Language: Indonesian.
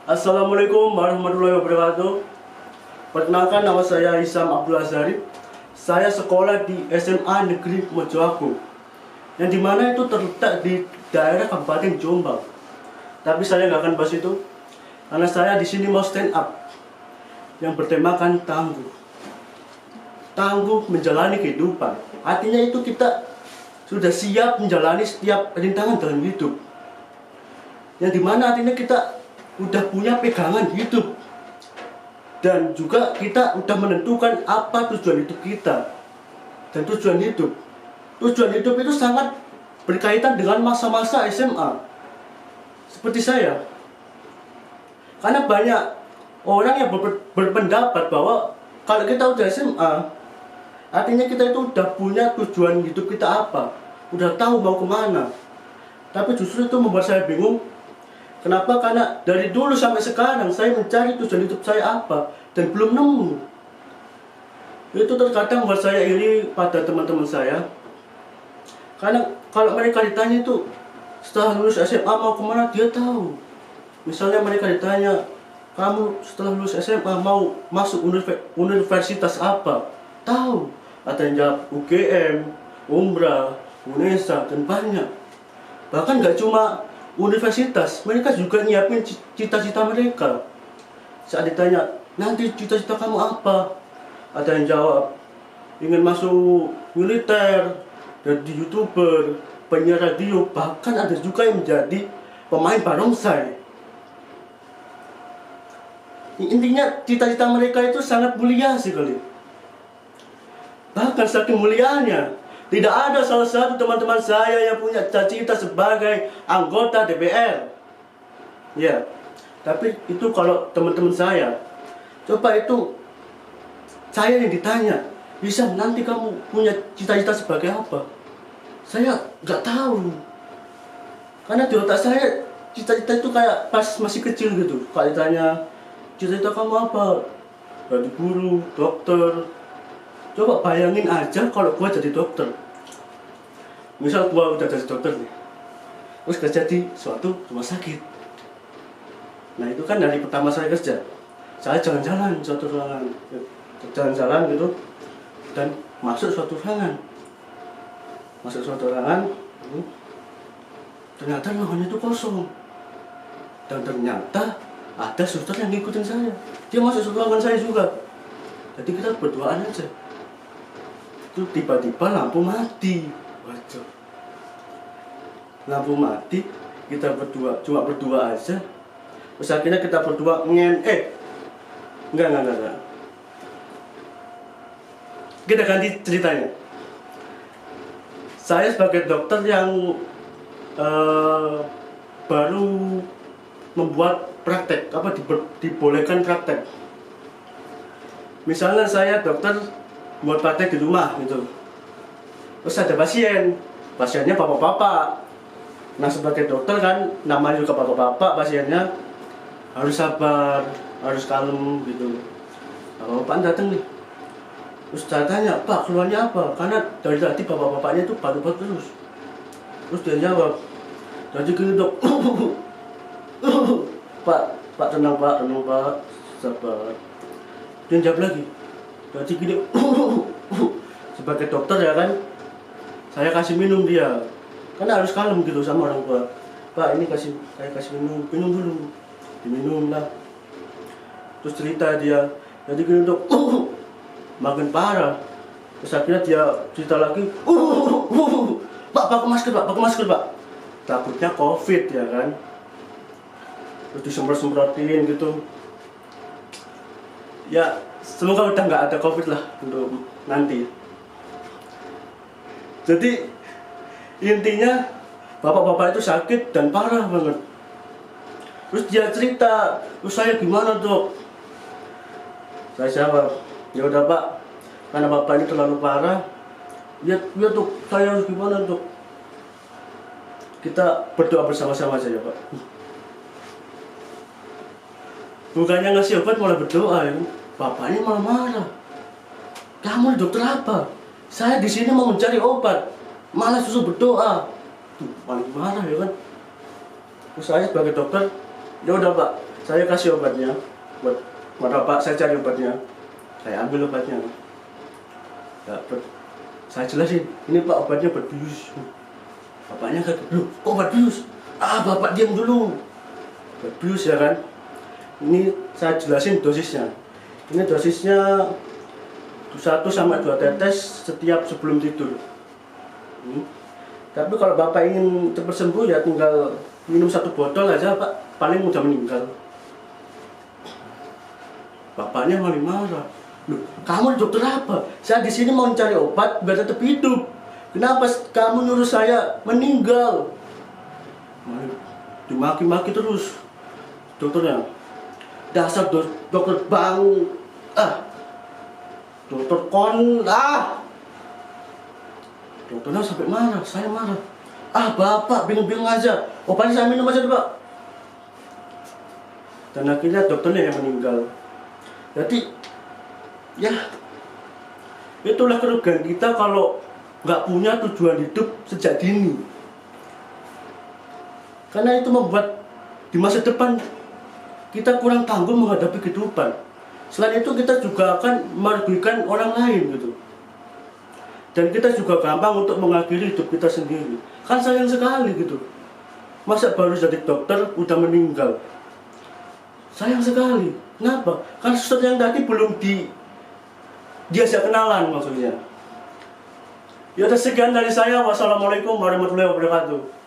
Assalamualaikum warahmatullahi wabarakatuh. Perkenalkan, nama saya Hisam Abdul Azhari. Saya sekolah di SMA Negeri Mojoagung, yang dimana itu terletak di daerah Kabupaten Jombang. Tapi saya nggak akan bahas itu, karena saya di sini mau stand up yang bertemakan tangguh. Tangguh menjalani kehidupan. Artinya itu kita sudah siap menjalani setiap rintangan dalam hidup. Yang dimana artinya kita udah punya pegangan hidup. Dan juga kita udah menentukan apa tujuan hidup kita. Dan tujuan hidup itu sangat berkaitan dengan masa-masa SMA. Seperti saya. Karena banyak orang yang berpendapat bahwa kalau kita udah SMA, artinya kita itu udah punya tujuan hidup kita apa, udah tahu mau kemana. Tapi justru itu membuat saya bingung. Kenapa? Karena dari dulu sampai sekarang saya mencari tujuan hidup saya apa dan belum nemu. Itu terkadang membuat saya iri pada teman-teman saya. Karena kalau mereka ditanya itu setelah lulus SMA mau kemana, dia tahu. Misalnya mereka ditanya, kamu setelah lulus SMA mau masuk universitas apa? Tahu. Ada yang jawab UGM, Umbrah, UNESA, dan banyak. Bahkan nggak cuma universitas, mereka juga nyiapin cita-cita mereka. Saat ditanya, nanti cita-cita kamu apa? Ada yang jawab, ingin masuk militer, jadi YouTuber, penyiar radio, bahkan ada juga yang menjadi pemain barongsai. Intinya cita-cita mereka itu sangat mulia sekali. Bahkan saking mulianya, tidak ada salah satu teman-teman saya yang punya cita-cita sebagai anggota DPR. Ya, tapi itu kalau teman-teman saya. Coba itu saya yang ditanya, bisa nanti kamu punya cita-cita sebagai apa? Saya nggak tahu. Karena di otak saya cita-cita itu kayak pas masih kecil gitu. Kalau ditanya, cita-cita kamu apa? Jadi guru, dokter. Coba bayangin aja kalau gua jadi dokter. Misal gua udah jadi dokter nih, terus kerja di suatu rumah sakit. Nah itu kan dari pertama saya kerja, saya jalan-jalan suatu ruangan, jalan-jalan gitu, dan masuk suatu ruangan, ternyata ruangannya itu kosong, dan ternyata ada suster yang ngikutin saya. Dia masuk ruangan saya juga, jadi kita berduaan aja. Itu tiba-tiba lampu mati. Waduh, lampu mati, kita berdua, cuma berdua aja. Terus akhirnya kita berdua enggak. Kita ganti ceritanya. Saya sebagai dokter yang baru membuat praktek, dibolehkan praktek. Misalnya saya dokter buat praktek di rumah gitu. Terus ada pasiennya bapak-bapak. Nah sebagai dokter kan, namanya juga bapak-bapak, pasiennya harus sabar, harus kalem gitu. Nah, bapak datang nih, terus saya tanya, Pak keluarnya apa? Karena dari tadi bapak-bapaknya itu batuk terus. Terus dia jawab, jadi gini dok, Pak tenang pak, sabar. Dia jawab lagi, jadi gini, sebagai dokter ya kan, saya kasih minum dia, karena harus kalem gitu sama orang tua. Pak ini saya kasih minum dulu, diminum lah. Terus cerita dia, jadi gini dok, makin parah. Terus akhirnya dia cerita lagi, Pak pakai masker pak. Takutnya COVID ya kan. Terus disemprot-semprotin gitu. Ya semoga udah nggak ada COVID lah untuk nanti. Jadi intinya bapak-bapak itu sakit dan parah banget. Terus dia cerita, terus saya gimana dok? Saya jawab, ya udah pak, karena bapak ini terlalu parah. Ya dok, saya harus gimana dok? Kita berdoa bersama-sama aja ya pak. Bukannya ngasih obat malah berdoa ya. Bapak ini malah marah. Kamu dokter apa? Saya di sini mau mencari obat, malah suruh berdoa. Tuh, paling marah ya kan. Terus saya sebagai dokter, ya udah pak, Saya kasih obatnya buat Bapak, saya cari obatnya, saya ambil obatnya, dapat. Saya jelasin, ini Pak obatnya obat bius. Bapaknya kata, loh kok obat bius? Bapak diam dulu. Obat bius ya kan. Ini saya jelasin dosisnya. Ini dosisnya 1 sampai 2 tetes setiap sebelum tidur. Tapi kalau Bapak ingin cepat sembuh ya tinggal minum 1 botol aja Pak, paling mudah meninggal. Bapaknya malah marah. Loh, kamu dokter apa? Saya di sini mau cari obat biar tetap hidup. Kenapa kamu nyuruh saya meninggal? Dimaki-maki terus dokternya. Dasar dokter bang, dokter kon, dokternya sampai marah, saya marah. Bapak bingung-bingung aja, obatnya saya minum aja deh Pak. Dan akhirnya dokternya yang meninggal. Jadi, ya itulah kerugian kita kalau nggak punya tujuan hidup sejak dini. Karena itu membuat di masa depan kita kurang tangguh menghadapi kehidupan. Selain itu kita juga akan merugikan orang lain gitu. Dan kita juga gampang untuk mengakhiri hidup kita sendiri. Kan sayang sekali gitu. Masa baru jadi dokter udah meninggal. Sayang sekali. Kenapa? Kan suster yang tadi belum diajak kenalan maksudnya. Ya udah sekian dari saya. Wassalamualaikum warahmatullahi wabarakatuh.